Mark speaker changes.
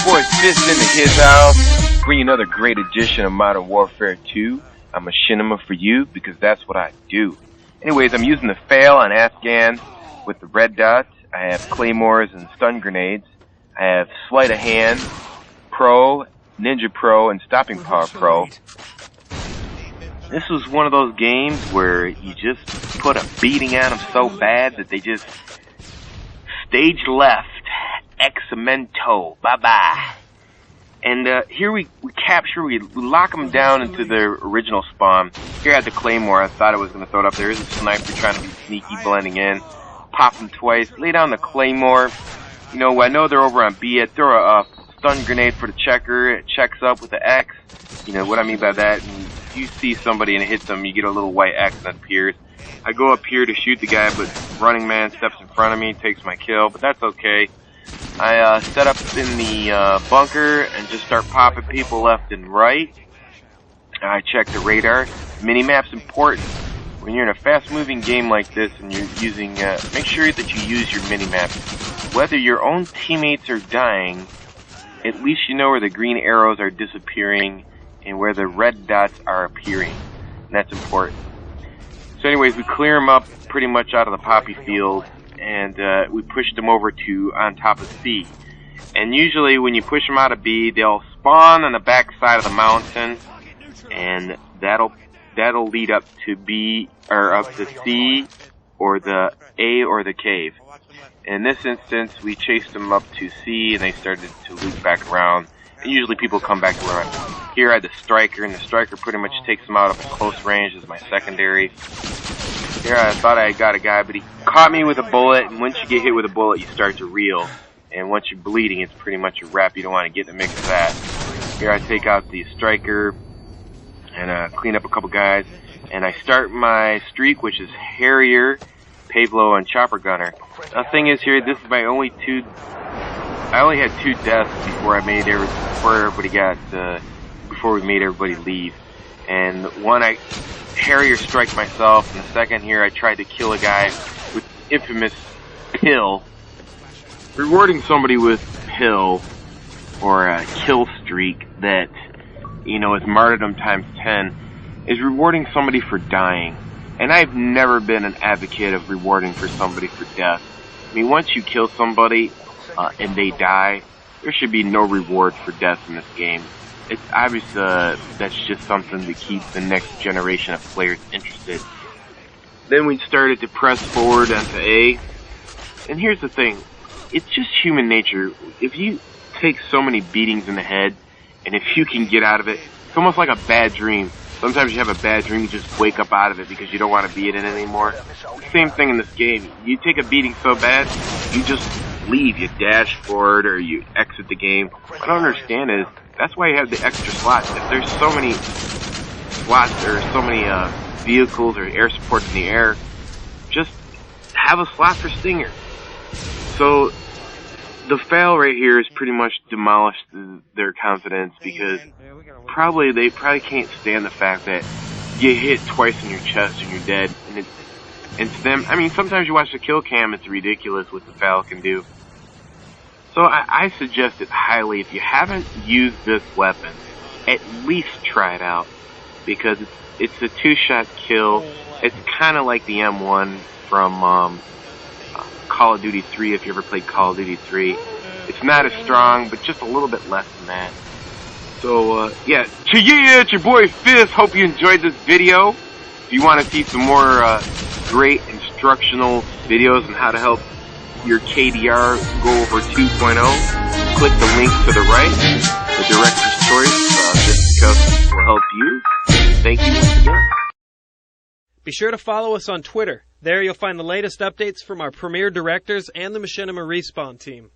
Speaker 1: boy Fist into his house, bring another great edition of Modern Warfare 2. I'm a machinima for you because that's what I do. Anyways, I'm using the FAL on Afghan with the red dots. I have claymores and stun grenades. I have Sleight of Hand, Pro, Ninja Pro, and Stopping Power Pro. This was one of those games where you just put a beating on them so bad that they just stage left. Examento. Bye-bye. And here we lock them down into their original spawn. Here I had the Claymore. I thought I was going to throw it up there. There's a sniper trying to be sneaky, blending in. Pop them twice. Lay down the Claymore. You know, I know they're over on B. I throw a stun grenade for the checker. It checks up with the X. You know what I mean by that. And if you see somebody and it hits them, you get a little white X that appears. I go up here to shoot the guy, but running man steps in front of me, takes my kill, but that's okay. I set up in the bunker and just start popping people left and right. I check the radar. Minimap's important. When you're in a fast-moving game like this and you're using, make sure that you use your minimap. Whether your own teammates are dying, at least you know where the green arrows are disappearing and where the red dots are appearing. And that's important. So anyways, we clear them up pretty much out of the poppy field. And we pushed them over to on top of C. And usually when you push them out of B, they'll spawn on the back side of the mountain, and that'll lead up to B or up to C or the A or the cave. In this instance, we chased them up to C, and they started to loop back around. And usually people come back around. Here I had the striker, and the striker pretty much takes them out up at close range as my secondary. Here I thought I got a guy, but he caught me with a bullet, and once you get hit with a bullet, you start to reel. And once you're bleeding, it's pretty much a wrap. You don't want to get in the mix of that. Here I take out the striker and clean up a couple guys. And I start my streak, which is Harrier, Pablo, and Chopper Gunner. Now, the thing is here, this is my only two... I only had 2 deaths before before we made everybody leave. And one, I Harrier strike myself, and the second here I tried to kill a guy with infamous pill. Rewarding somebody with pill or a kill streak that, you know, is martyrdom times 10 is rewarding somebody for dying. And I've never been an advocate of rewarding for somebody for death. I mean, once you kill somebody and they die, there should be no reward for death in this game. It's obvious that's just something to keep the next generation of players interested. Then we started to press forward onto A. And here's the thing. It's just human nature. If you take so many beatings in the head, and if you can get out of it, it's almost like a bad dream. Sometimes you have a bad dream, you just wake up out of it because you don't want to be in it anymore. Same thing in this game. You take a beating so bad, you just leave. You dash forward or you exit the game. What I don't understand is, that's why you have the extra slots. If there's so many slots or so many vehicles or air support in the air, just have a slot for Stinger. So the FAL right here has pretty much demolished their confidence because they probably can't stand the fact that you hit twice in your chest and you're dead. And to them, I mean, sometimes you watch the kill cam, it's ridiculous what the FAL can do. So I suggest it highly. If you haven't used this weapon, at least try it out, because it's a 2-shot kill. It's kind of like the M1 from Call of Duty 3, if you ever played Call of Duty 3. It's not as strong, but just a little bit less than that. So, yeah, it's your boy Fizz. Hope you enjoyed this video. If you want to see some more great instructional videos on how to help your KDR go over 2.0, click the link to the right, the director's choice. This discussion will help you. Thank you once again.
Speaker 2: Be sure to follow us on Twitter. There you'll find the latest updates from our premier directors and the Machinima Respawn team.